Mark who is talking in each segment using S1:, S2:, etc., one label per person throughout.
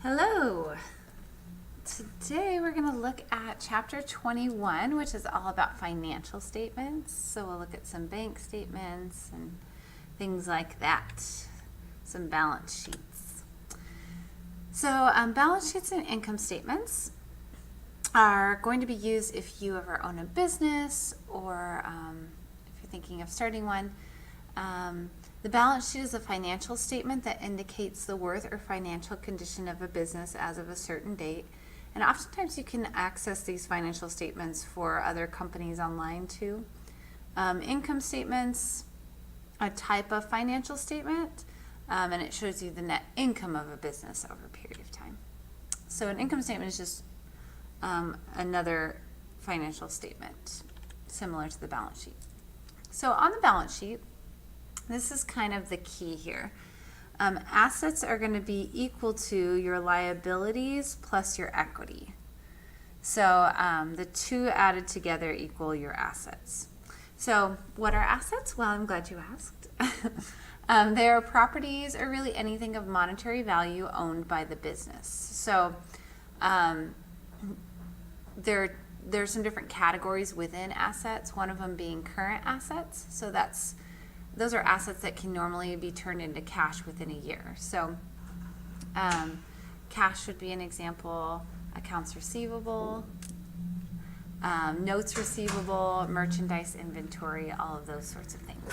S1: Hello. Today we're going to look at chapter 21, which is all about financial statements. So we'll look at some bank statements and things like that, some balance sheets. So balance sheets and income statements are going to be used if you ever own a business or if you're thinking of starting one. The balance sheet is a financial statement that indicates the worth or financial condition of a business as of a certain date. And oftentimes you can access these financial statements for other companies online too. Income statements, a type of financial statement, and it shows you the net income of a business over a period of time. So an income statement is just another financial statement similar to the balance sheet. So on the balance sheet, this is kind of the key here. Assets are going to be equal to your liabilities plus your equity. So the two added together equal your assets. So what are assets? Well, I'm glad you asked. They are properties or really anything of monetary value owned by the business. So there's some different categories within assets, one of them being current assets. So those are assets that can normally be turned into cash within a year. So cash would be an example, accounts receivable, notes receivable, merchandise inventory, all of those sorts of things.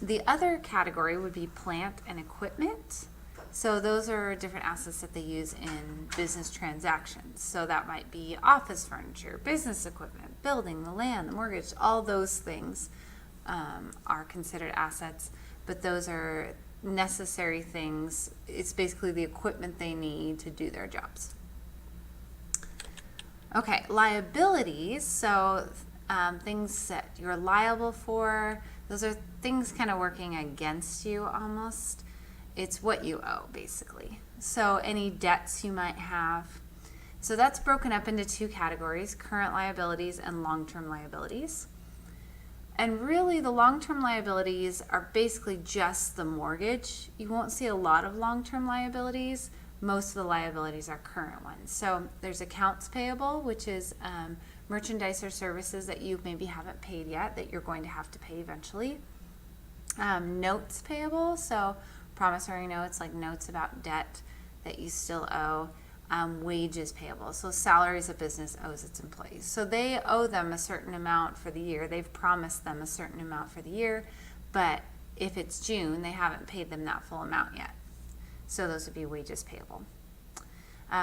S1: The other category would be plant and equipment. So those are different assets that they use in business transactions. So that might be office furniture, business equipment, building, the land, the mortgage, all those things are considered assets, but those are necessary things. It's basically the equipment they need to do their jobs. Okay, liabilities, so things that you're liable for, those are things kind of working against you almost. It's what you owe, basically. So any debts you might have. So that's broken up into two categories, current liabilities and long-term liabilities. And really the long-term liabilities are basically just the mortgage. You won't see a lot of long-term liabilities. Most of the liabilities are current ones. So there's accounts payable, which is merchandise or services that you maybe haven't paid yet that you're going to have to pay eventually. Notes payable, so promissory notes, like notes about debt that you still owe. Wages payable, so salaries a business owes its employees. So they owe them a certain amount for the year. They've promised them a certain amount for the year, but if it's June, they haven't paid them that full amount yet. So those would be wages payable.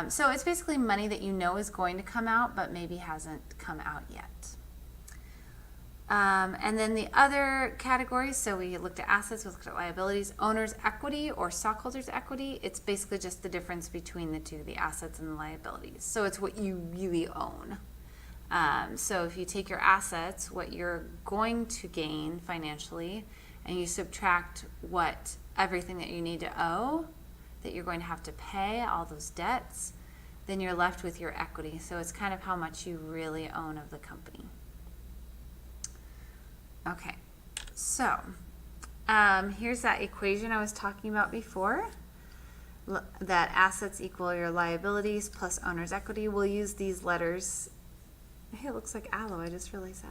S1: So it's basically money that you know is going to come out, but maybe hasn't come out yet. And then the other categories, so we looked at assets, we looked at liabilities, owner's equity or stockholders' equity. It's basically just the difference between the two, the assets and the liabilities. So it's what you really own. So if you take your assets, what you're going to gain financially, and you subtract everything that you need to owe, that you're going to have to pay, all those debts, then you're left with your equity. So it's kind of how much you really own of the company. Okay, so here's that equation I was talking about before, that assets equal your liabilities plus owner's equity. We'll use these letters, hey, it looks like aloe, I just realized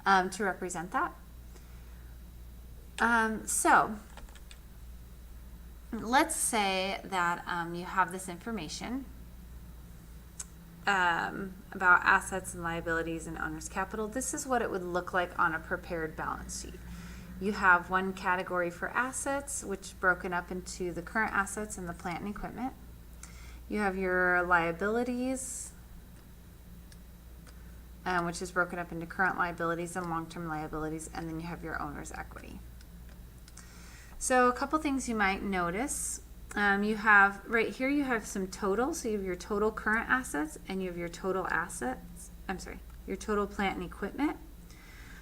S1: that, to represent that. So let's say that you have this information about assets and liabilities and owner's capital. This is what it would look like on a prepared balance sheet. You have one category for assets, which is broken up into the current assets and the plant and equipment. You have your liabilities, which is broken up into current liabilities and long-term liabilities, and then you have your owner's equity. So a couple things you might notice. You have right here, you have some total. So you have your total current assets and you have your total your total plant and equipment.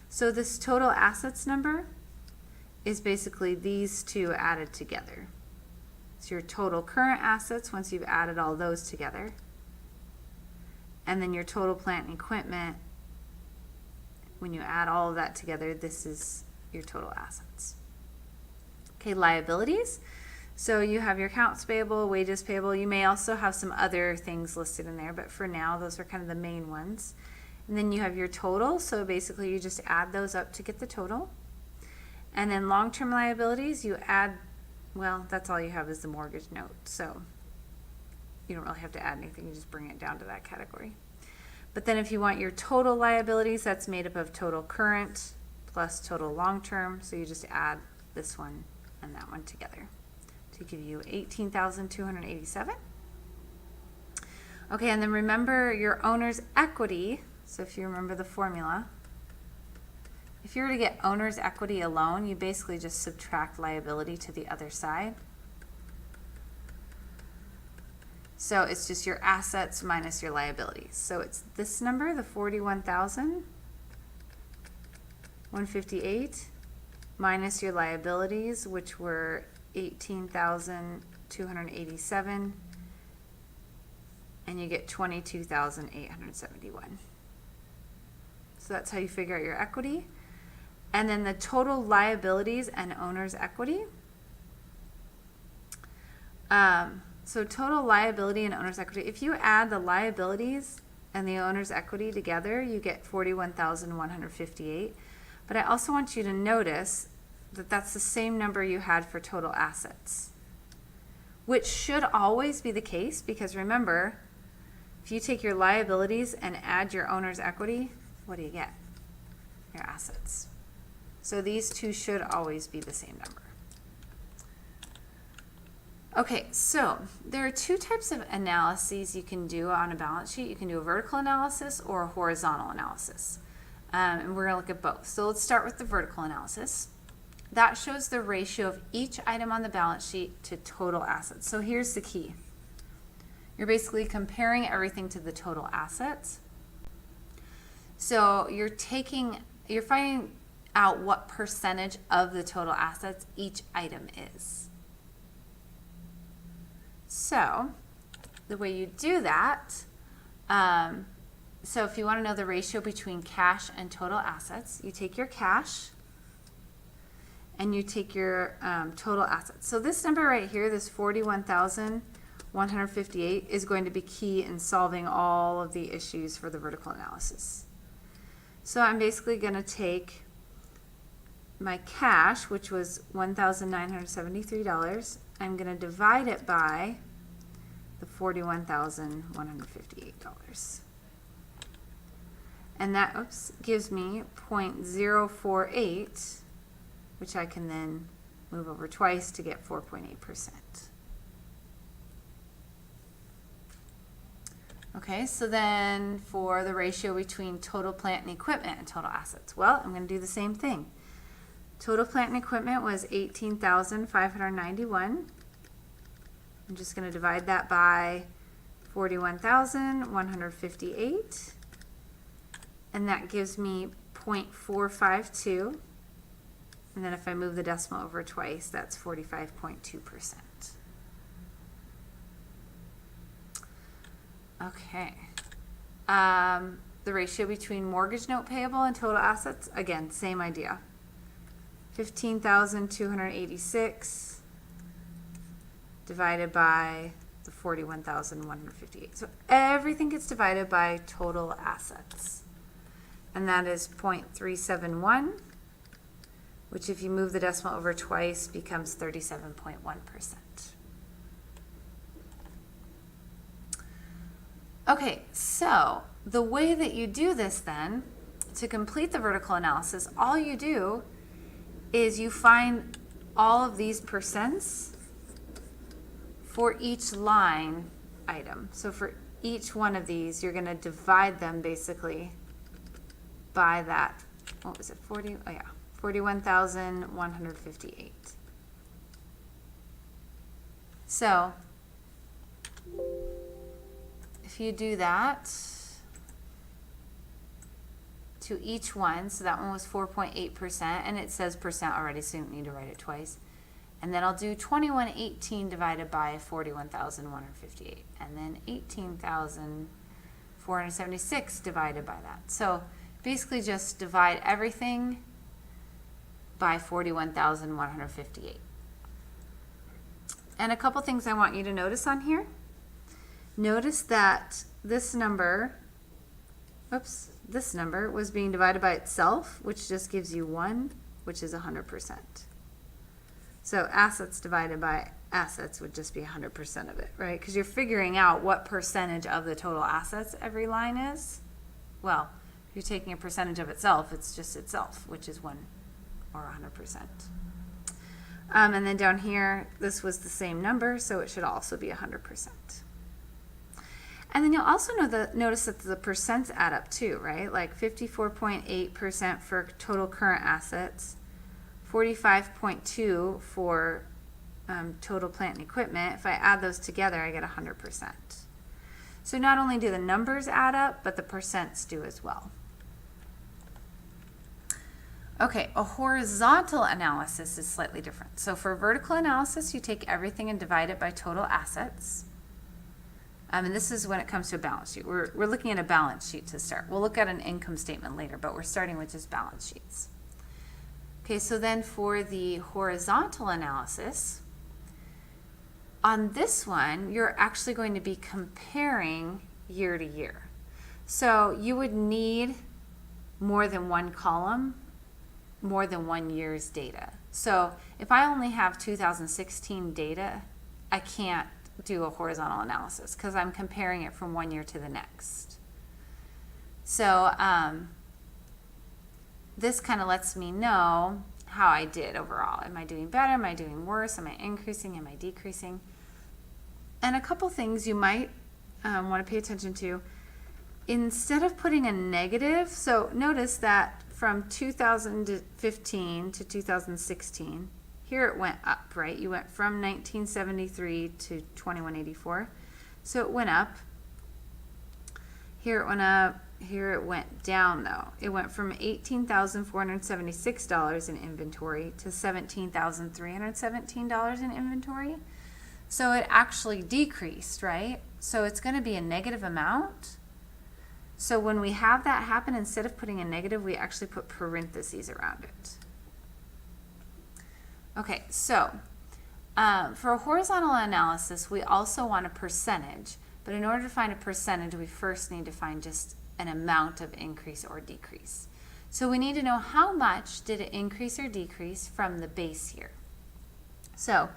S1: So this total assets number is basically these two added together. So your total current assets, once you've added all those together, and then your total plant and equipment, when you add all of that together, this is your total assets. Okay, liabilities. So you have your accounts payable, wages payable. You may also have some other things listed in there, but for now, those are kind of the main ones. And then you have your total. So basically, you just add those up to get the total. And then long-term liabilities, you add, well, that's all you have is the mortgage note. So you don't really have to add anything. You just bring it down to that category. But then if you want your total liabilities, that's made up of total current plus total long-term. So you just add this one and that one together to give you 18,287. Okay, and then remember your owner's equity. So if you remember the formula, if you were to get owner's equity alone, you basically just subtract liability to the other side. So it's just your assets minus your liabilities. So it's this number, the 41,158, minus your liabilities, which were 18,287, and you get 22,871. So that's how you figure out your equity. And then the total liabilities and owner's equity. So total liability and owner's equity, if you add the liabilities and the owner's equity together, you get 41,158. But I also want you to notice that that's the same number you had for total assets, which should always be the case, because remember, if you take your liabilities and add your owner's equity, what do you get? Your assets. So these two should always be the same number. Okay, so there are two types of analyses you can do on a balance sheet. You can do a vertical analysis or a horizontal analysis. And we're going to look at both. So let's start with the vertical analysis. That shows the ratio of each item on the balance sheet to total assets. So here's the key. You're basically comparing everything to the total assets. So you're finding out what percentage of the total assets each item is. So the way you do that, so if you want to know the ratio between cash and total assets, you take your cash and you take your total assets. So this number right here, this 41,158, is going to be key in solving all of the issues for the vertical analysis. So I'm basically going to take my cash, which was $1,973. I'm going to divide it by the $41,158. And that gives me 0.048, which I can then move over twice to get 4.8%. Okay, so then for the ratio between total plant and equipment and total assets, well, I'm going to do the same thing. Total plant and equipment was 18,591. I'm just going to divide that by 41,158, and that gives me 0.452. And then if I move the decimal over twice, that's 45.2%. Okay. The ratio between mortgage note payable and total assets, again, same idea. 15,286 divided by the 41,158. So everything gets divided by total assets. And that is 0.371, which if you move the decimal over twice becomes 37.1%. Okay, so the way that you do this then, to complete the vertical analysis, all you do is you find all of these percents for each line item. So for each one of these, you're going to divide them basically by that, what was it, 41,158. So if you do that to each one, so that one was 4.8%, and it says percent already, so you don't need to write it twice. And then I'll do 2118 divided by 41,158, and then 18,476 divided by that. So basically just divide everything by 41,158. And a couple things I want you to notice on here. Notice that this number was being divided by itself, which just gives you 1, which is 100%. So assets divided by assets would just be 100% of it, right? Because you're figuring out what percentage of the total assets every line is. Well, if you're taking a percentage of itself, it's just itself, which is 1 or 100%. And then down here, this was the same number, so it should also be 100%. And then you'll also notice that the percents add up too, right? Like 54.8% for total current assets, 45.2% for total plant and equipment. If I add those together, I get 100%. So not only do the numbers add up, but the percents do as well. Okay, a horizontal analysis is slightly different. So for vertical analysis, you take everything and divide it by total assets. And this is when it comes to a balance sheet. We're looking at a balance sheet to start. We'll look at an income statement later, but we're starting with just balance sheets. Okay, so then for the horizontal analysis, on this one, you're actually going to be comparing year to year. So you would need more than one column, more than 1 year's data. So if I only have 2016 data, I can't do a horizontal analysis because I'm comparing it from 1 year to the next. So this kind of lets me know how I did overall. Am I doing better? Am I doing worse? Am I increasing? Am I decreasing? And a couple things you might want to pay attention to. Instead of putting a negative, so notice that from 2015 to 2016, here it went up, right? You went from 1973 to 2184. So it went up. Here it went up. Here it went down, though. It went from $18,476 in inventory to $17,317 in inventory. So it actually decreased, right? So it's going to be a negative amount. So when we have that happen, instead of putting a negative, we actually put parentheses around it. Okay, so for a horizontal analysis, we also want a percentage. But in order to find a percentage, we first need to find just an amount of increase or decrease. So we need to know how much did it increase or decrease from the base year. So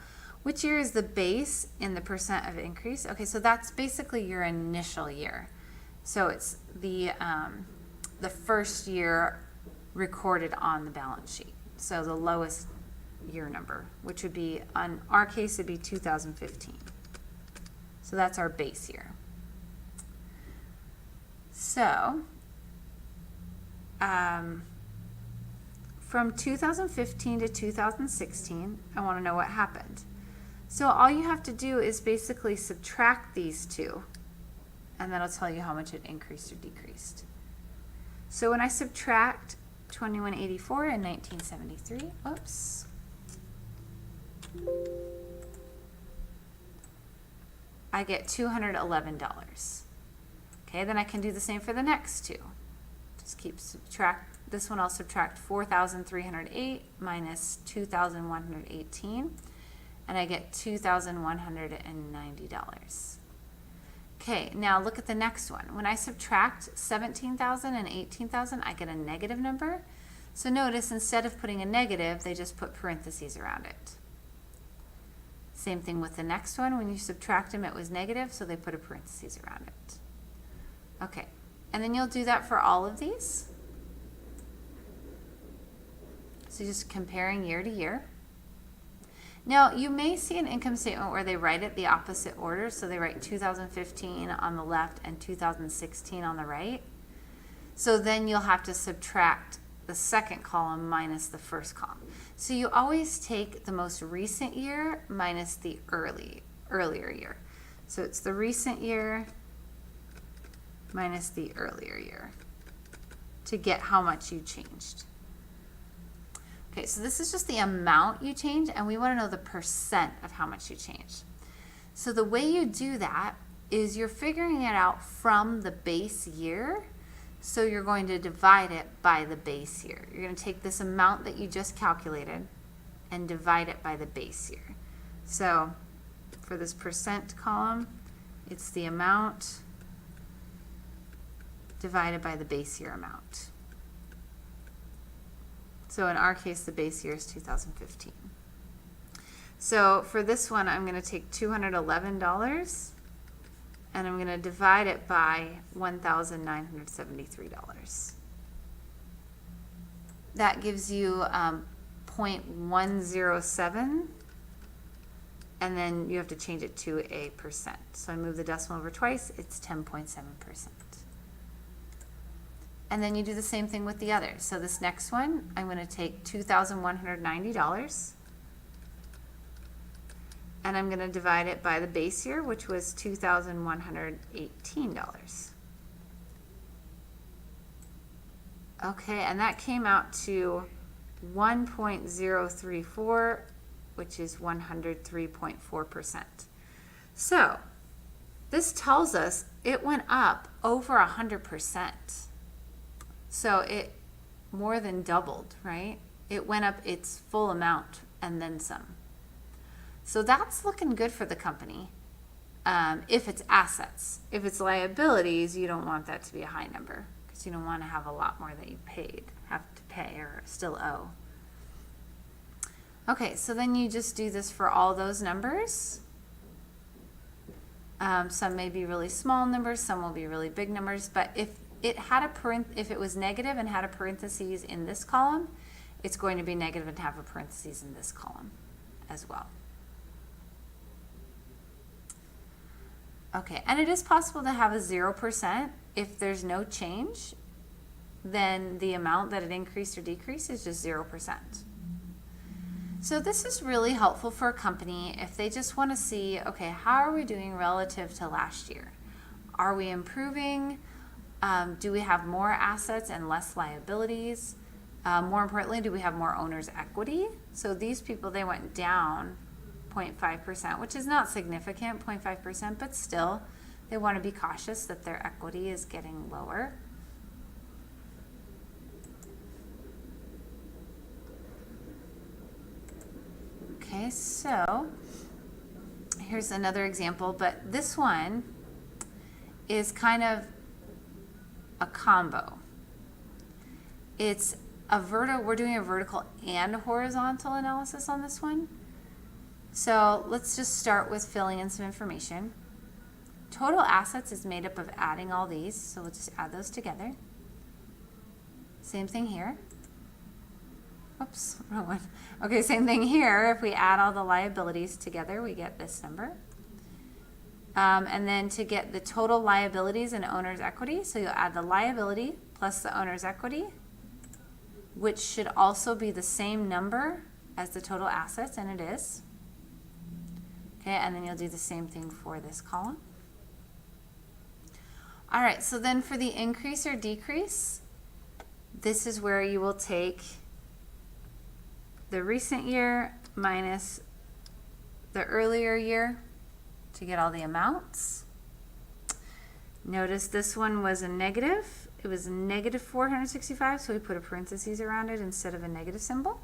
S1: which year is the base in the percent of increase? Okay, so that's basically your initial year. So it's the first year recorded on the balance sheet. So the lowest year number, which would be, on our case, it'd be 2015. So that's our base year. So from 2015 to 2016, I want to know what happened. So all you have to do is basically subtract these two, and that'll tell you how much it increased or decreased. So when I subtract 2184 and 1973, oops, I get $211. Okay, then I can do the same for the next two. Just keep subtract. This one I'll subtract 4,308 minus 2,118, and I get $2,190. Okay, now look at the next one. When I subtract 17,000 and 18,000, I get a negative number. So notice, instead of putting a negative, they just put parentheses around it. Same thing with the next one. When you subtract them, it was negative, so they put a parentheses around it. Okay, and then you'll do that for all of these. So just comparing year to year. Now, you may see an income statement where they write it the opposite order. So they write 2015 on the left and 2016 on the right. So then you'll have to subtract the second column minus the first column. So you always take the most recent year minus the earlier year. So it's the recent year minus the earlier year to get how much you changed. Okay, so this is just the amount you change, and we want to know the percent of how much you change. So the way you do that is you're figuring it out from the base year. So you're going to divide it by the base year. You're going to take this amount that you just calculated and divide it by the base year. So for this percent column, it's the amount divided by the base year amount. So in our case, the base year is 2015. So for this one, I'm going to take $211 and I'm going to divide it by $1,973. That gives you 0.107, and then you have to change it to a percent. So I move the decimal over twice, it's 10.7%. And then you do the same thing with the others. So this next one, I'm going to take $2,190 and I'm going to divide it by the base year, which was $2,118. Okay, and that came out to 1.034, which is 103.4%. So this tells us it went up over 100%. So it more than doubled, right? It went up its full amount and then some. So that's looking good for the company if it's assets. If it's liabilities, you don't want that to be a high number because you don't want to have a lot more that you have to pay or still owe. Okay, so then you just do this for all those numbers. Some may be really small numbers, some will be really big numbers, but if it was negative and had a parentheses in this column, it's going to be negative and have a parentheses in this column as well. Okay, and it is possible to have a 0%. If there's no change, then the amount that it increased or decreased is just 0%. So this is really helpful for a company if they just want to see, okay, how are we doing relative to last year? Are we improving? Do we have more assets and less liabilities? More importantly, do we have more owner's equity? So these people, they went down 0.5%, which is not significant, 0.5%, but still, they want to be cautious that their equity is getting lower. Okay, so here's another example, but this one is kind of a combo. It's we're doing a vertical and a horizontal analysis on this one. So let's just start with filling in some information. Total assets is made up of adding all these, so we'll just add those together. Same thing here. Oops, wrong one. Okay, same thing here. If we add all the liabilities together, we get this number. And then to get the total liabilities and owner's equity, so you'll add the liability plus the owner's equity, which should also be the same number as the total assets, and it is. Okay, and then you'll do the same thing for this column. All right, so then for the increase or decrease, this is where you will take the recent year minus the earlier year to get all the amounts. Notice this one was a negative. It was a negative 465, so we put a parentheses around it instead of a negative symbol.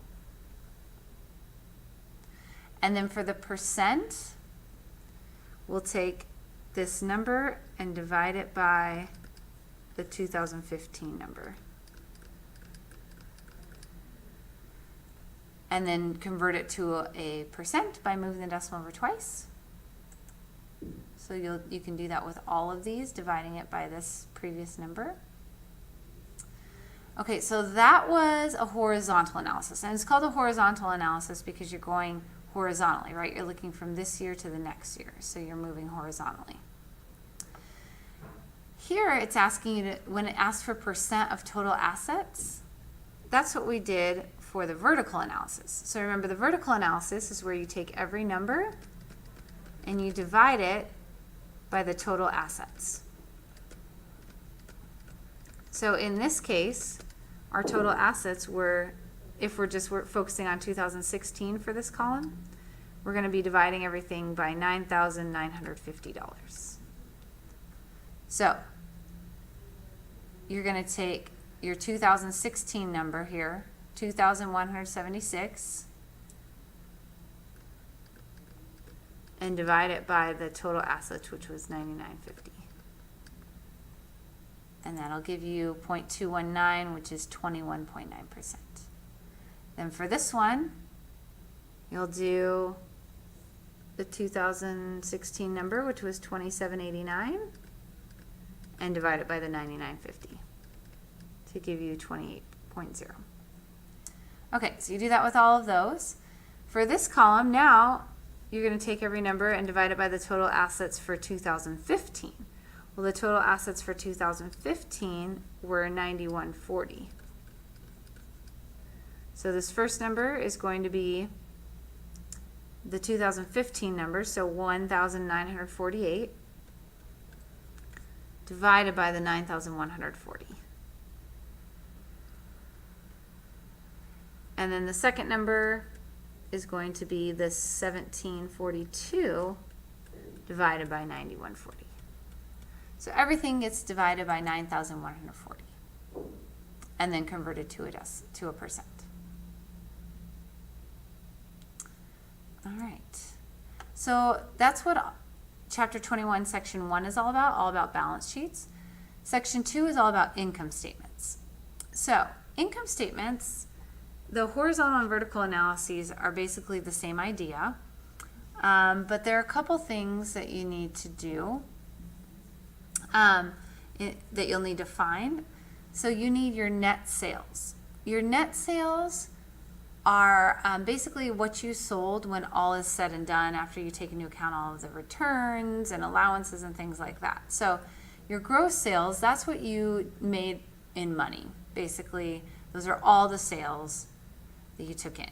S1: And then for the percent, we'll take this number and divide it by the 2015 number. And then convert it to a percent by moving the decimal over twice. So you can do that with all of these, dividing it by this previous number. Okay, so that was a horizontal analysis. And it's called a horizontal analysis because you're going horizontally, right? You're looking from this year to the next year. So you're moving horizontally. Here it's asking you to, when it asks for percent of total assets, that's what we did for the vertical analysis. So remember, the vertical analysis is where you take every number and you divide it by the total assets. So in this case, our total assets were, if we're focusing on 2016 for this column, we're going to be dividing everything by $9,950. So you're going to take your 2016 number here, 2,176, and divide it by the total assets, which was $99.50. And that'll give you 0.219, which is 21.9%. Then for this one, you'll do the 2016 number, which was 2789, and divide it by the 99.50 to give you 28.0. Okay, so you do that with all of those. For this column, now you're going to take every number and divide it by the total assets for 2015. Well, the total assets for 2015 were 9140. So this first number is going to be the 2015 number, so 1,948 divided by the 9,140. And then the second number is going to be the 1742 divided by 9140. So everything gets divided by 9,140 and then converted to a percent. All right. So that's what Chapter 21, Section 1 is all about balance sheets. Section 2 is all about income statements. So income statements, the horizontal and vertical analyses are basically the same idea, but there are a couple things that you need to do that you'll need to find. So you need your net sales. Your net sales are basically what you sold when all is said and done, after you take into account all of the returns and allowances and things like that. So your gross sales, that's what you made in money. Basically, those are all the sales that you took in.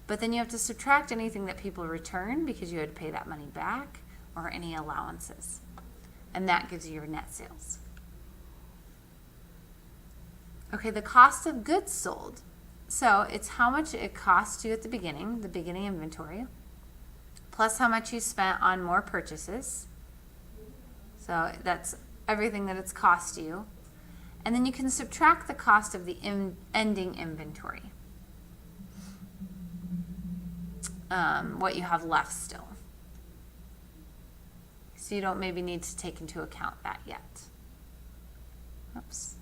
S1: But then you have to subtract anything that people return because you had to pay that money back, or any allowances. And that gives you your net sales. Okay, the cost of goods sold. So it's how much it cost you at the beginning inventory, plus how much you spent on more purchases. So that's everything that it's cost you. And then you can subtract the cost of the ending inventory, what you have left still. So you don't maybe need to take into account that yet. Oops.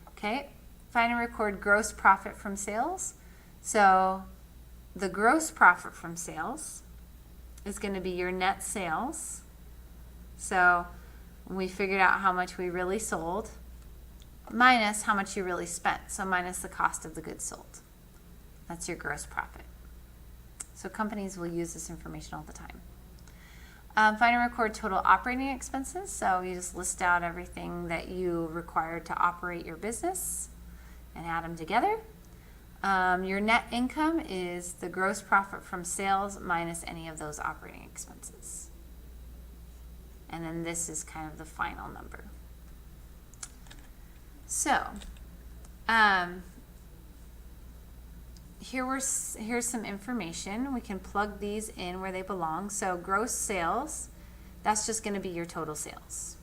S1: Okay. Find and record gross profit from sales. So the gross profit from sales is going to be your net sales. So we figured out how much we really sold minus how much you really spent. So minus the cost of the goods sold. That's your gross profit. So companies will use this information all the time. Find and record total operating expenses. So you just list out everything that you required to operate your business and add them together. Your net income is the gross profit from sales minus any of those operating expenses. And then this is kind of the final number. So, here's some information. We can plug these in where they belong. So gross sales, that's just going to be your total sales.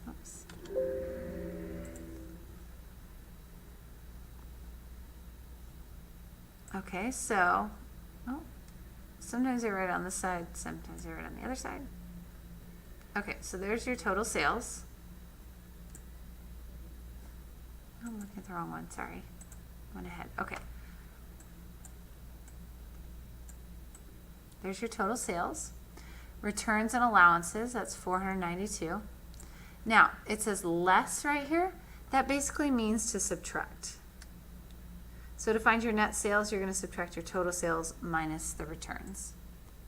S1: Oops. Okay, so, sometimes I write on this side, sometimes I write on the other side. Okay, so there's your total sales. I'm looking at the wrong one, sorry. Went ahead, okay. There's your total sales. Returns and allowances, that's 492. Now, it says less right here. That basically means to subtract. So to find your net sales, you're going to subtract your total sales minus the returns.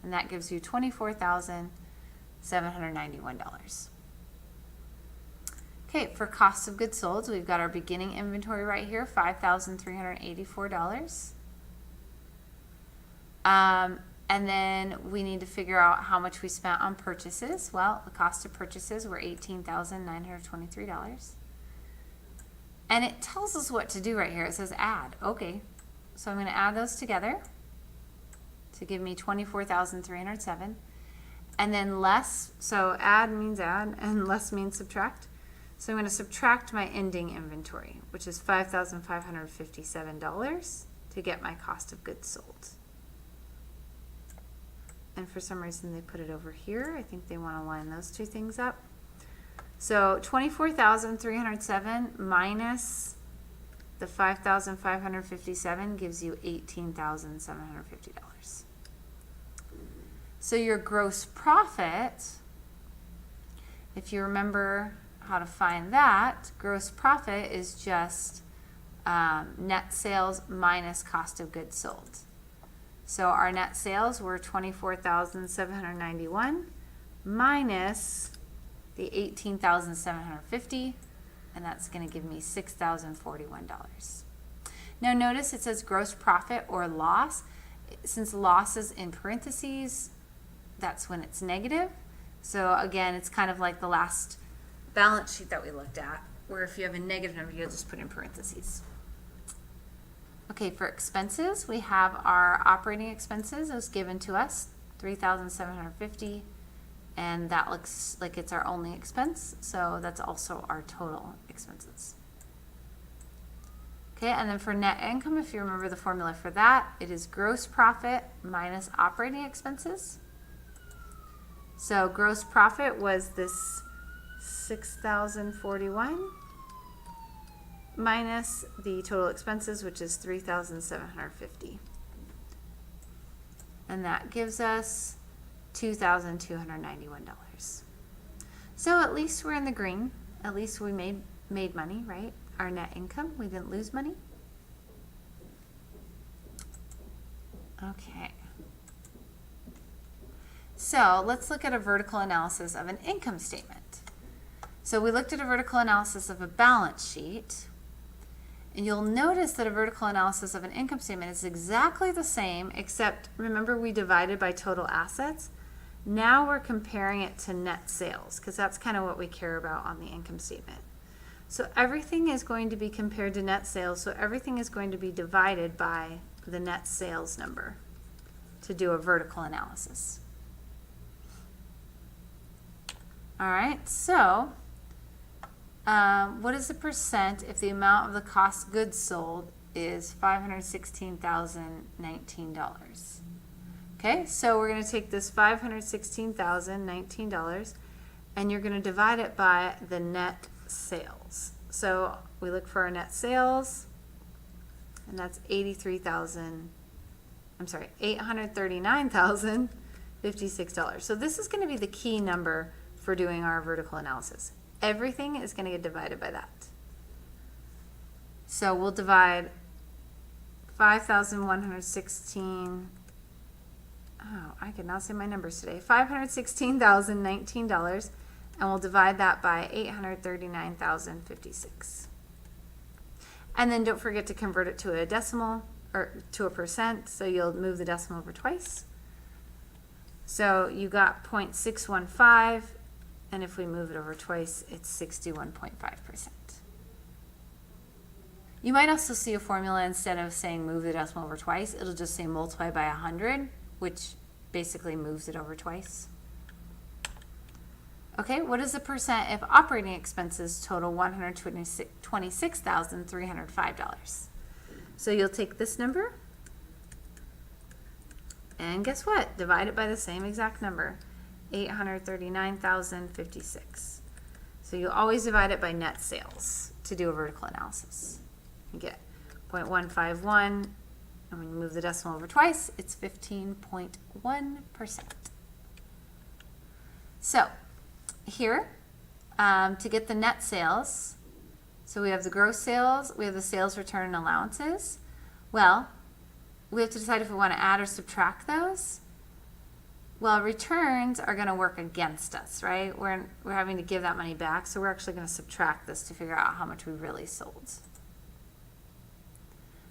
S1: And that gives you $24,791. Okay, for cost of goods sold, we've got our beginning inventory right here, $5,384. And then we need to figure out how much we spent on purchases. Well, the cost of purchases were $18,923. And it tells us what to do right here. It says add. Okay, so I'm going to add those together to give me 24,307. And then less, so add means add and less means subtract. So I'm going to subtract my ending inventory, which is $5,557 to get my cost of goods sold. and for some reason they put it over here. I think they want to line those two things up. So 24,307 minus the 5,557 gives you $18,750. So your gross profit, if you remember how to find that, gross profit is just net sales minus cost of goods sold. So our net sales were 24,791 minus the 18,750, and that's going to give me $6,041. Now notice it says gross profit or loss. Since loss is in parentheses, that's when it's negative. So again, it's kind of like the last balance sheet that we looked at, where if you have a negative number, you'll just put in parentheses. Okay, for expenses, we have our operating expenses as given to us, $3,750, and that looks like it's our only expense, so that's also our total expenses. Okay, and then for net income, if you remember the formula for that, it is gross profit minus operating expenses. So gross profit was this 6,041 minus the total expenses, which is 3,750. And that gives us $2,291. So at least we're in the green. At least we made money, right? Our net income, we didn't lose money. Okay. So let's look at a vertical analysis of an income statement. So we looked at a vertical analysis of a balance sheet, and you'll notice that a vertical analysis of an income statement is exactly the same, except remember we divided by total assets. Now we're comparing it to net sales, because that's kind of what we care about on the income statement. So everything is going to be compared to net sales, so everything is going to be divided by the net sales number to do a vertical analysis. All right, so what is the percent if the amount of the cost of goods sold is $516,019? Okay, so we're going to take this $516,019 and you're going to divide it by the net sales. So we look for our net sales, and that's $839,056. So this is going to be the key number for doing our vertical analysis. Everything is going to get divided by that. So we'll divide 5,116. Oh, I could not say my numbers today. $516,019, and we'll divide that by 839,056. And then don't forget to convert it to a decimal or to a percent. So you'll move the decimal over twice. So you got 0.615. And if we move it over twice, it's 61.5%. You might also see a formula instead of saying move the decimal over twice, it'll just say multiply by 100, which basically moves it over twice. Okay, what is the percent if operating expenses total $126,305? So you'll take this number, and guess what? Divide it by the same exact number. 839,056. So you always divide it by net sales to do a vertical analysis. You get 0.151, and when you move the decimal over twice, it's 15.1%. So here, to get the net sales, so we have the gross sales, we have the sales return and allowances. Well, we have to decide if we want to add or subtract those. Well, returns are going to work against us, right? We're having to give that money back, so we're actually going to subtract this to figure out how much we really sold.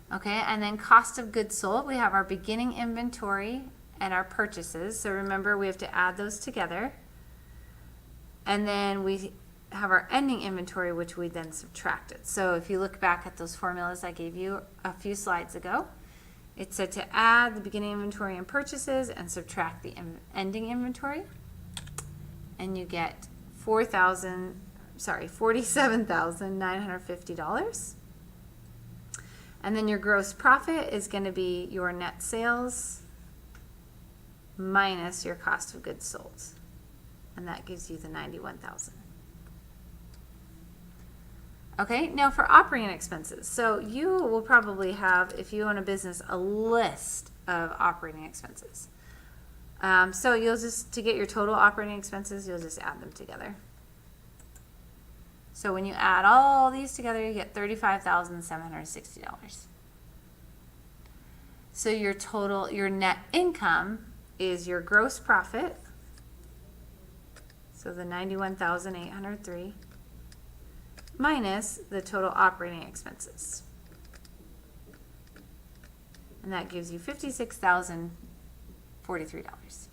S1: Okay, and then cost of goods sold, we have our beginning inventory and our purchases. So remember, we have to add those together. And then we have our ending inventory, which we then subtracted. So if you look back at those formulas I gave you a few slides ago, it said to add the beginning inventory and purchases and subtract the ending inventory, and you get $47,950. And then your gross profit is going to be your net sales minus your cost of goods sold. And that gives you the $91,000. Okay, now for operating expenses. So you will probably have, if you own a business, a list of operating expenses. So you'll just, to get your total operating expenses, you'll just add them together. So when you add all these together, you get $35,760. So your total, your net income is your gross profit. So the $91,803 minus the total operating expenses. And that gives you $56,043.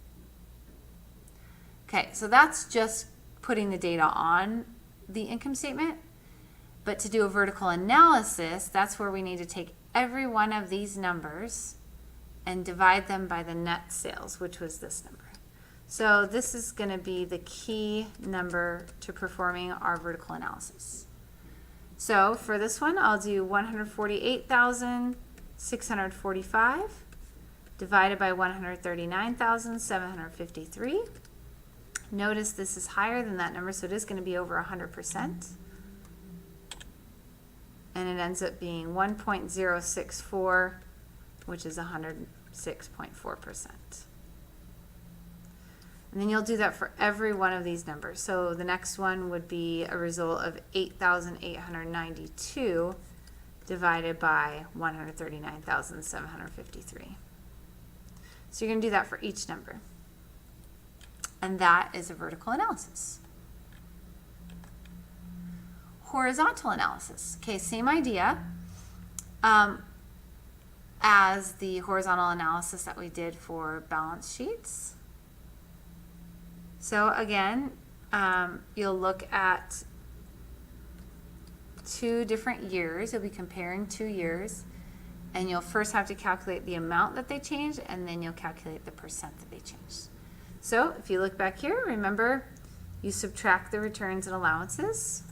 S1: Okay, so that's just putting the data on the income statement. But to do a vertical analysis, that's where we need to take every one of these numbers and divide them by the net sales, which was this number. So this is going to be the key number to performing our vertical analysis. So for this one, I'll do 148,645 divided by 139,753. Notice this is higher than that number, so it is going to be over 100%. And it ends up being 1.064, which is 106.4%. And then you'll do that for every one of these numbers. So the next one would be a result of 8,892 divided by 139,753. So you're going to do that for each number. And that is a vertical analysis. Horizontal analysis. Okay, same idea as the horizontal analysis that we did for balance sheets. So again, you'll look at 2 different years. You'll be comparing 2 years, and you'll first have to calculate the amount that they changed, and then you'll calculate the percent that they changed. So if you look back here, remember you subtract the returns and allowances.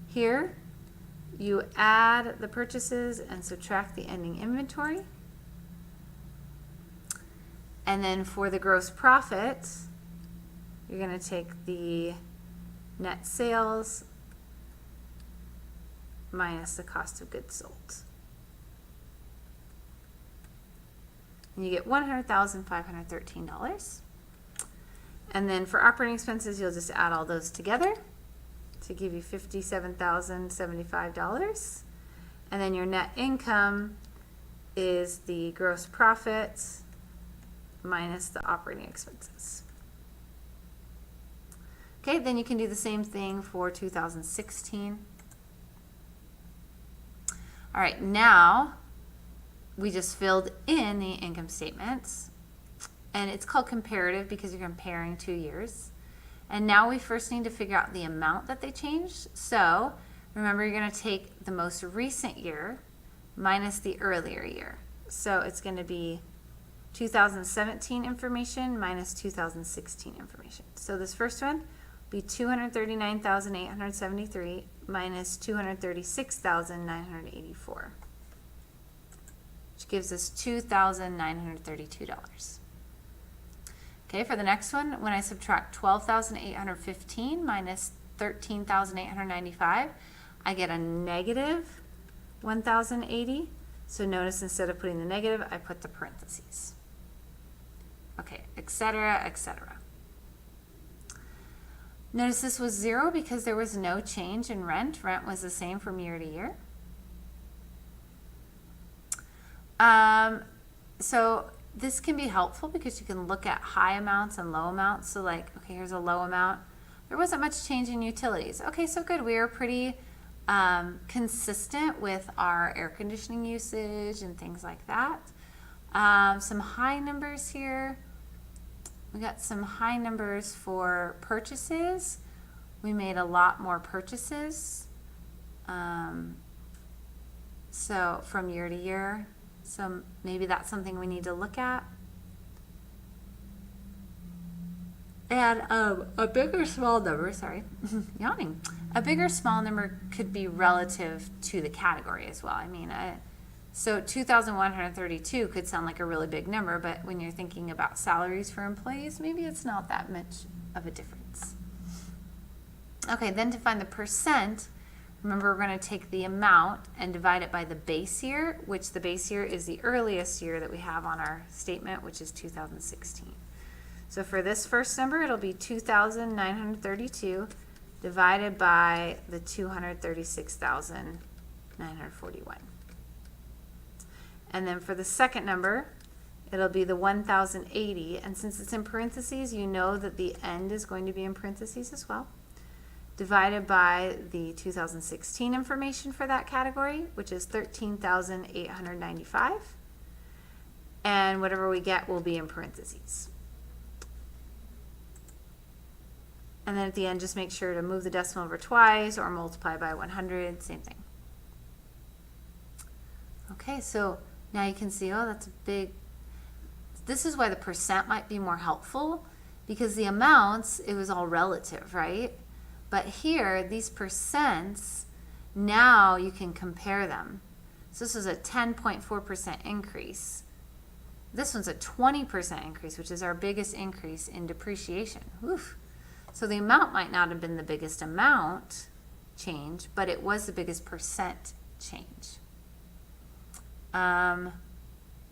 S1: Here you add the purchases and subtract the ending inventory. And then for the gross profit, you're going to take the net sales minus the cost of goods sold. And you get $100,513. And then for operating expenses, you'll just add all those together to give you $57,075. And then your net income is the gross profit minus the operating expenses. Okay, then you can do the same thing for 2016. All right, now we just filled in the income statements, and it's called comparative because you're comparing 2 years. And now we first need to figure out the amount that they changed. So remember, you're going to take the most recent year minus the earlier year. So it's going to be 2017 information minus 2016 information. So this first one will be 239,873 minus 236,984, which gives us $2,932. Okay, for the next one, when I subtract 12,815 minus 13,895, I get a negative 1,080. So notice instead of putting the negative, I put the parentheses. Okay, etc., etc. Notice this was 0 because there was no change in rent. Rent was the same from year to year. So this can be helpful because you can look at high amounts and low amounts. So like, okay, here's a low amount. There wasn't much change in utilities. Okay, so good. We are pretty consistent with our air conditioning usage and things like that. Some high numbers here. We got some high numbers for purchases. We made a lot more purchases. So from year to year. So maybe that's something we need to look at. And a big or small number, sorry, yawning. A big or small number could be relative to the category as well. I mean, So 2,132 could sound like a really big number, but when you're thinking about salaries for employees, maybe it's not that much of a difference. Okay, then to find the percent, remember we're going to take the amount and divide it by the base year, which the base year is the earliest year that we have on our statement, which is 2016. So for this first number, it'll be 2,932 divided by the 236,941. And then for the second number, it'll be the 1,080. And since it's in parentheses, you know that the end is going to be in parentheses as well. Divided by the 2016 information for that category, which is 13,895. And whatever we get will be in parentheses. And then at the end, just make sure to move the decimal over twice or multiply by 100, same thing. Okay, so now you can see, oh, that's a big, this is why the percent might be more helpful, because the amounts, it was all relative, right? But here, these percents, now you can compare them. So this is a 10.4% increase. This one's a 20% increase, which is our biggest increase in depreciation. Oof. So the amount might not have been the biggest amount change, but it was the biggest percent change.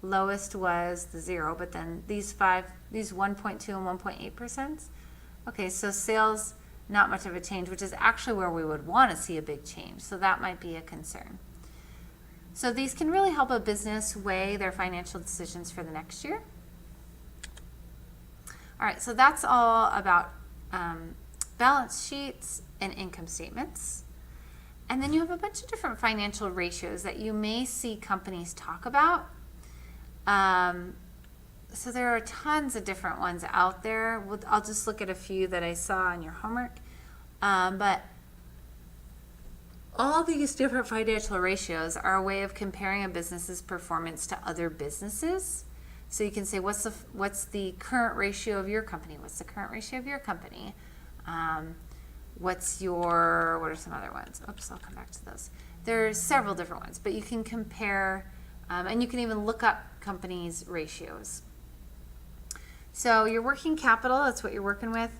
S1: Lowest was the 0, but then these 1.2 and 1.8%. Okay, so sales, not much of a change, which is actually where we would want to see a big change. So that might be a concern. So these can really help a business weigh their financial decisions for the next year. All right, so that's all about balance sheets and income statements. And then you have a bunch of different financial ratios that you may see companies talk about. So there are tons of different ones out there. I'll just look at a few that I saw in your homework. But all these different financial ratios are a way of comparing a business's performance to other businesses. So you can say, what's the current ratio of your company? What's the current ratio of your company? What are some other ones? Oops, I'll come back to those. There's several different ones, but you can compare, and you can even look up companies' ratios. So your working capital, that's what you're working with,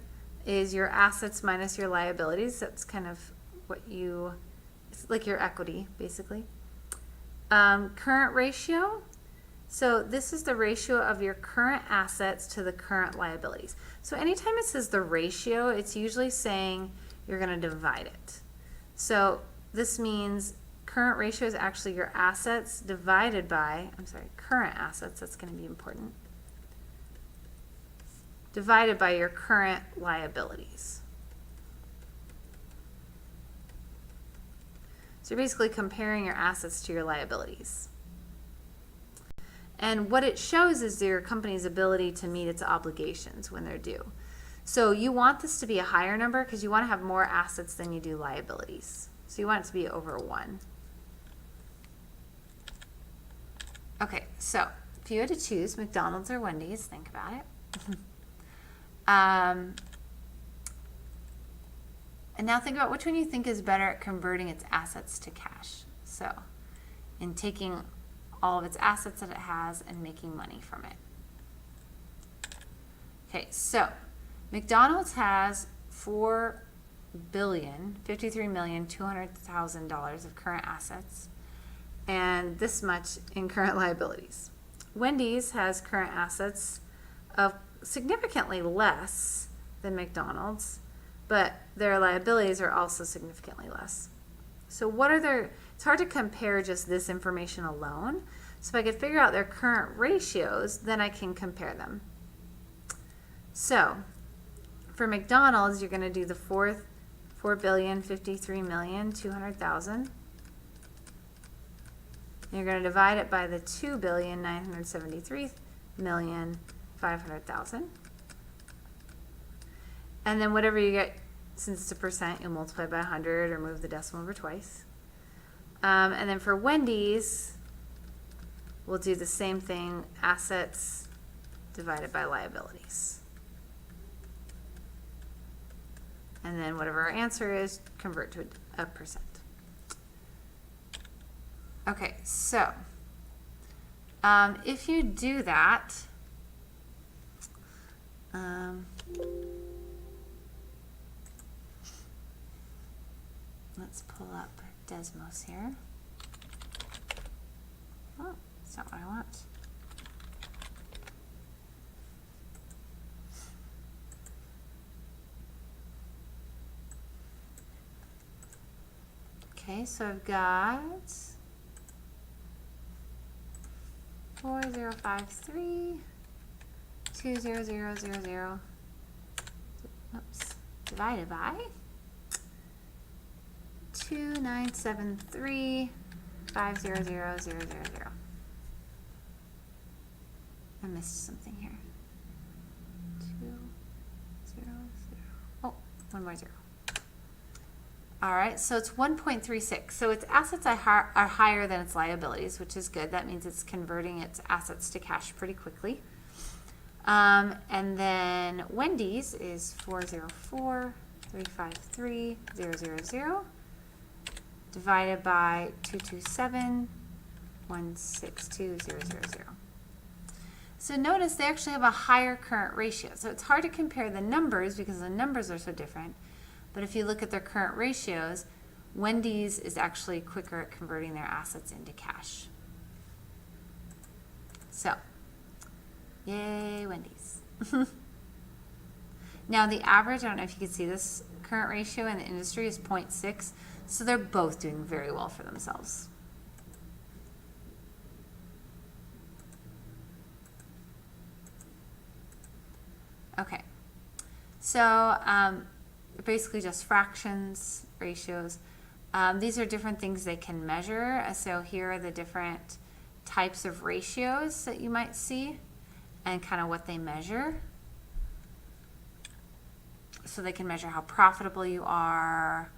S1: is your assets minus your liabilities. That's kind of it's like your equity, basically. Current ratio. So this is the ratio of your current assets to the current liabilities. So anytime it says the ratio, it's usually saying you're going to divide it. So this means current ratio is actually your assets divided by, current assets, that's going to be important, divided by your current liabilities. So you're basically comparing your assets to your liabilities. And what it shows is your company's ability to meet its obligations when they're due. So you want this to be a higher number because you want to have more assets than you do liabilities. So you want it to be over 1. Okay, so if you had to choose McDonald's or Wendy's, think about it. And now think about which one you think is better at converting its assets to cash. So in taking all of its assets that it has and making money from it. Okay, so McDonald's has $4,053,200,000 of current assets and this much in current liabilities. Wendy's has current assets of significantly less than McDonald's, but their liabilities are also significantly less. So it's hard to compare just this information alone. So if I could figure out their current ratios, then I can compare them. So for McDonald's, you're going to do the $4,053,200,000. You're going to divide it by the $2,973,500,000. And then whatever you get, since it's a percent, you'll multiply by 100 or move the decimal over twice. And then for Wendy's, we'll do the same thing, assets divided by liabilities. And then whatever our answer is, convert to a percent. Okay, so If you do that, let's pull up Desmos here. Oh, that's not what I want. Okay, so I've got 4053 20000, oops, divided by 2973 500000. I missed something here. 200. Oh, one more zero. All right, so it's 1.36. So its assets are higher than its liabilities, which is good. That means it's converting its assets to cash pretty quickly. And then Wendy's is 404,353,000 divided by 227,162,000. So notice they actually have a higher current ratio. So it's hard to compare the numbers because the numbers are so different. But if you look at their current ratios, Wendy's is actually quicker at converting their assets into cash. So, yay, Wendy's. Now the average, I don't know if you can see this, current ratio in the industry is 0.6. So they're both doing very well for themselves. Okay, so basically just fractions, ratios. These are different things they can measure. So here are the different types of ratios that you might see and kind of what they measure. So they can measure how profitable you are,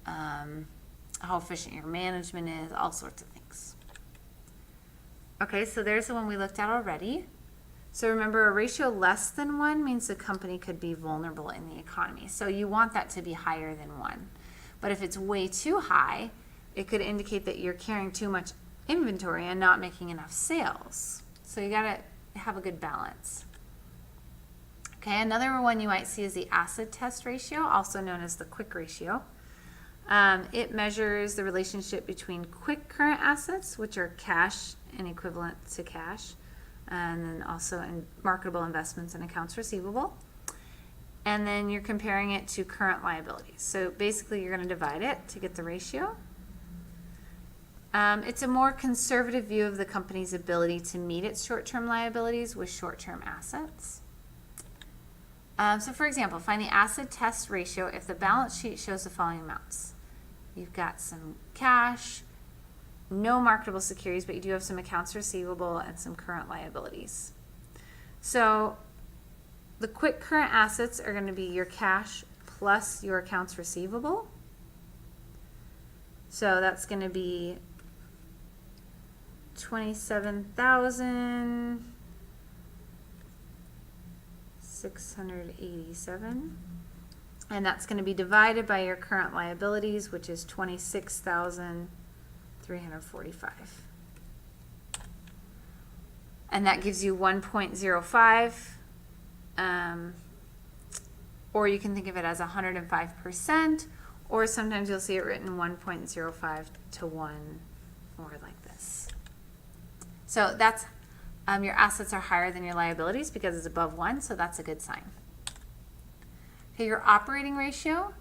S1: how efficient your management is, all sorts of things. Okay, so there's the one we looked at already. So remember, a ratio less than 1 means the company could be vulnerable in the economy. So you want that to be higher than 1. But if it's way too high, it could indicate that you're carrying too much inventory and not making enough sales. So you gotta have a good balance. Okay, another one you might see is the acid test ratio, also known as the quick ratio. It measures the relationship between quick current assets, which are cash and equivalent to cash, and then also in marketable investments and accounts receivable. And then you're comparing it to current liabilities. So basically you're going to divide it to get the ratio. It's a more conservative view of the company's ability to meet its short-term liabilities with short-term assets. So for example, find the acid test ratio if the balance sheet shows the following amounts. You've got some cash, no marketable securities, but you do have some accounts receivable and some current liabilities. So the quick current assets are going to be your cash plus your accounts receivable. So that's going to be 27,687. And that's going to be divided by your current liabilities, which is 26,345. And that gives you 1.05. Or you can think of it as 105%, or sometimes you'll see it written 1.05 to 1, or like this. So that's your assets are higher than your liabilities because it's above 1, so that's a good sign. Okay, your operating ratio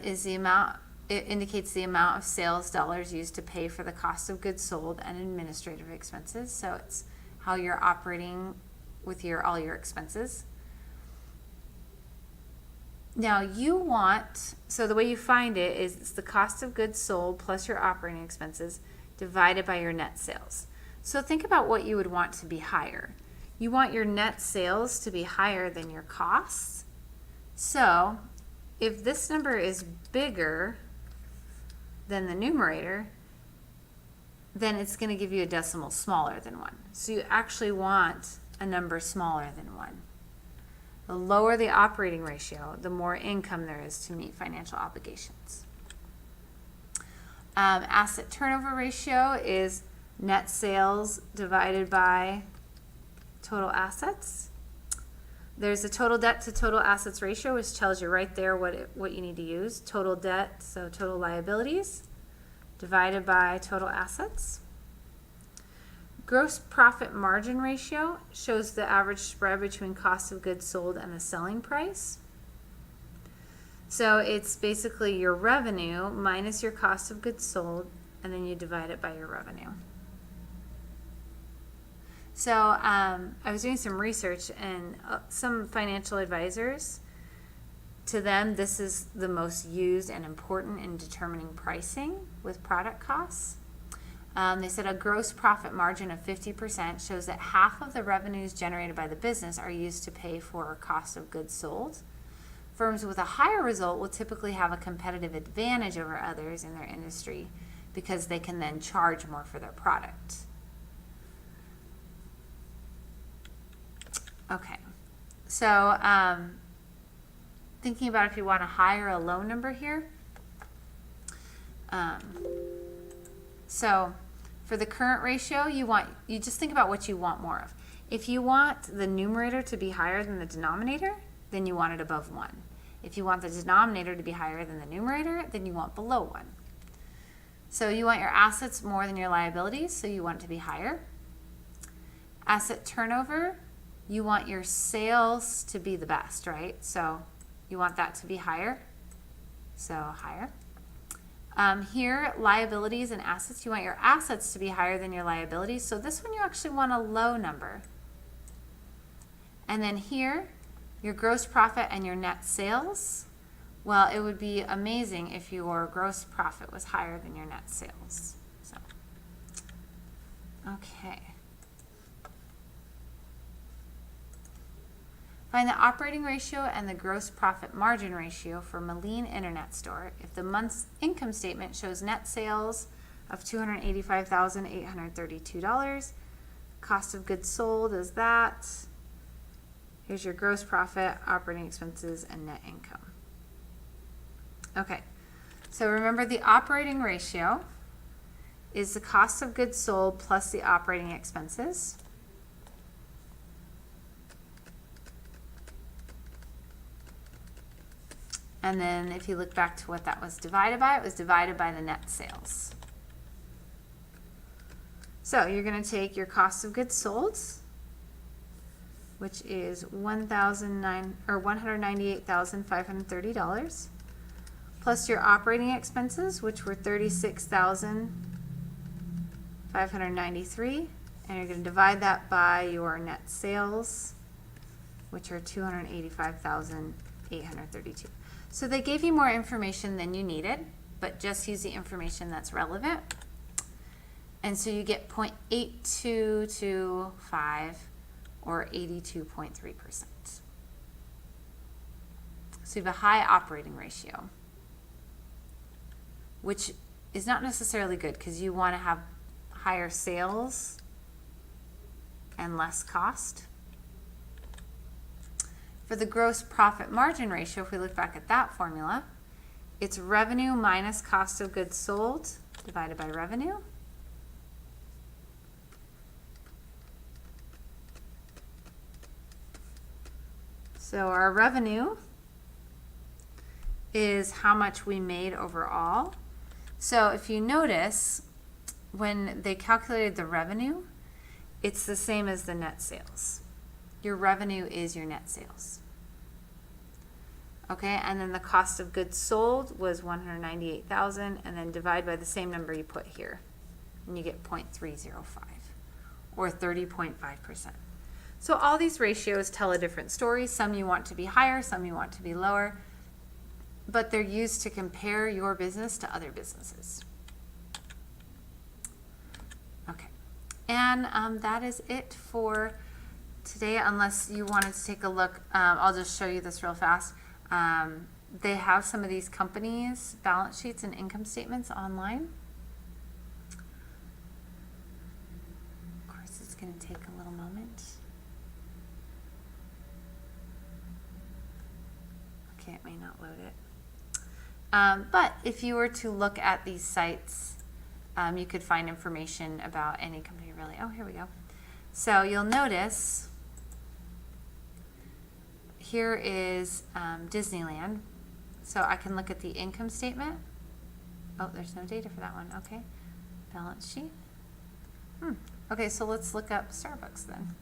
S1: is the amount, it indicates the amount of sales dollars used to pay for the cost of goods sold and administrative expenses. So it's how you're operating with all your expenses. Now you want, so the way you find it is it's the cost of goods sold plus your operating expenses divided by your net sales. So think about what you would want to be higher. You want your net sales to be higher than your costs. So if this number is bigger than the numerator, then it's going to give you a decimal smaller than 1. So you actually want a number smaller than 1. The lower the operating ratio, the more income there is to meet financial obligations. Asset turnover ratio is net sales divided by total assets. There's a total debt to total assets ratio, which tells you right there what you need to use. Total debt, so total liabilities, divided by total assets. Gross profit margin ratio shows the average spread between cost of goods sold and the selling price. So it's basically your revenue minus your cost of goods sold, and then you divide it by your revenue. So I was doing some research, and some financial advisors, to them, this is the most used and important in determining pricing with product costs. They said a gross profit margin of 50% shows that half of the revenues generated by the business are used to pay for cost of goods sold. Firms with a higher result will typically have a competitive advantage over others in their industry because they can then charge more for their product. Okay, so thinking about if you want a high or a low number here. So for the current ratio, you just think about what you want more of. If you want the numerator to be higher than the denominator, then you want it above 1. If you want the denominator to be higher than the numerator, then you want below 1. So you want your assets more than your liabilities, so you want it to be higher. Asset turnover, you want your sales to be the best, right? So you want that to be higher, so higher. Here, liabilities and assets, you want your assets to be higher than your liabilities. So this one you actually want a low number. And then here, your gross profit and your net sales. Well, it would be amazing if your gross profit was higher than your net sales. So, okay. Find the operating ratio and the gross profit margin ratio for Moline Internet Store if the month's income statement shows net sales of $285,832. Cost of goods sold is that. Here's your gross profit, operating expenses, and net income. Okay, so remember the operating ratio is the cost of goods sold plus the operating expenses. And then if you look back to what that was divided by, it was divided by the net sales. So you're going to take your cost of goods sold, which is $198,530, plus your operating expenses, which were $36,593, and you're going to divide that by your net sales, which are $285,832. So they gave you more information than you needed, but just use the information that's relevant. And so you get 0.8225 or 82.3%. So you have a high operating ratio, which is not necessarily good because you want to have higher sales and less cost. For the gross profit margin ratio, if we look back at that formula, it's revenue minus cost of goods sold divided by revenue. So our revenue is how much we made overall. So if you notice, when they calculated the revenue, it's the same as the net sales. Your revenue is your net sales. Okay, and then the cost of goods sold was $198,000, and then divide by the same number you put here, and you get 0.305 or 30.5%. So all these ratios tell a different story. Some you want to be higher, some you want to be lower, but they're used to compare your business to other businesses. Okay, and that is it for today, unless you wanted to take a look. I'll just show you this real fast. They have some of these companies' balance sheets and income statements online. Of course, it's going to take a little moment. Okay, it may not load it. But if you were to look at these sites, You could find information about any company really. Oh, here we go. So you'll notice here is Disneyland. So I can look at the income statement. Oh, there's no data for that one. Okay. Balance sheet. Okay, so let's look up Starbucks then.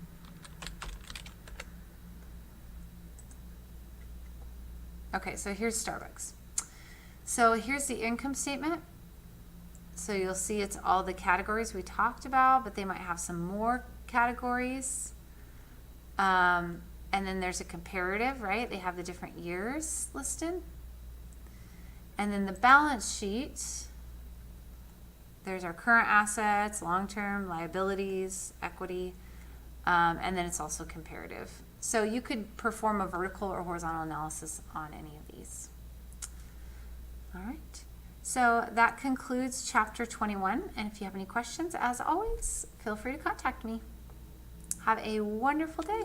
S1: Okay, so here's Starbucks. So here's the income statement. So you'll see it's all the categories we talked about, but they might have some more categories. And then there's a comparative, right? They have the different years listed. And then the balance sheet, there's our current assets, long-term, liabilities, equity, and then it's also comparative. So you could perform a vertical or horizontal analysis on any of these. All right. So that concludes chapter 21. And if you have any questions, as always, feel free to contact me. Have a wonderful day.